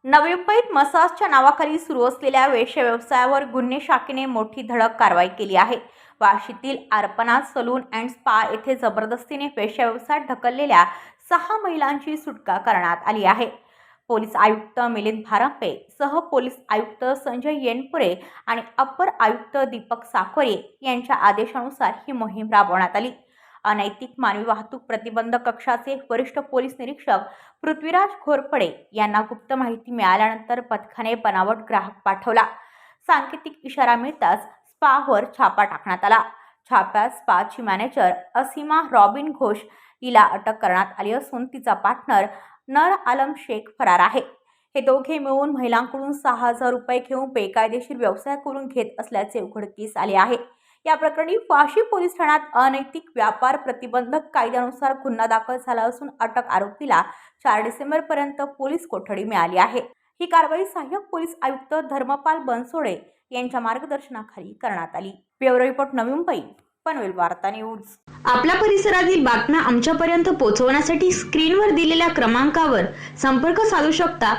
नवी मुंबईत मसाजच्या नावाखाली सुरू असलेल्या वेश्या व्यवसायावर गुन्हे शाखेने मोठी धडक कारवाई केली आहे। वाशीतील अर्पणा सलून अँड स्पा येथे जबरदस्तीने वेश्या व्यवसायात ढकललेल्या 6 महिलांची सुटका करण्यात आली आहे। पोलीस आयुक्त मिलिंद भारंपे सह पोलीस आयुक्त संजय येनपुरे आणि अपर आयुक्त दीपक साकोरे यांच्या आदेशानुसार ही मोहीम राबवण्यात आली। अनैतिक मानवी वाहतूक प्रतिबंधक कक्षाचे वरिष्ठ पोलीस निरीक्षक पृथ्वीराज घोरपडे यांना गुप्त माहिती मिळाल्यानंतर पथकाने बनावट ग्राहक पाठवला। सांकेतिक इशारा मिळताच स्पावर छापा टाकण्यात आला। छाप्यात स्पाची मॅनेजर असीमा रॉबिन घोष हिला अटक करण्यात आली असून तिचा पार्टनर नर आलम शेख फरार आहे। हे दोघे मिळून महिलांकडून 6,000 रुपये घेऊन बेकायदेशीर व्यवसाय करून घेत असल्याचे उघडकीस आले आहे। या प्रकरणी वाशी पोलीस ठाण्यात अनैतिक व्यापार प्रतिबंधक कायद्यानुसार गुन्हा दाखल झाला असून अटक आरोपीला 4 डिसेंबरपर्यंत पोलीस कोठडी मिळाली आहे। ही कारवाई सहाय्यक पोलीस आयुक्त धर्मपाल बनसोडे यांच्या मार्गदर्शनाखाली करण्यात आली। ब्युरो रिपोर्ट, नवी मुंबई, पनवेल वार्ता न्यूज। आपल्या परिसरातील बातम्या आमच्यापर्यंत पोहोचवण्यासाठी स्क्रीनवर दिलेल्या क्रमांकावर संपर्क साधू शकता।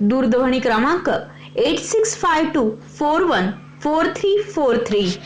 दूरध्वनी क्रमांक 8652414343।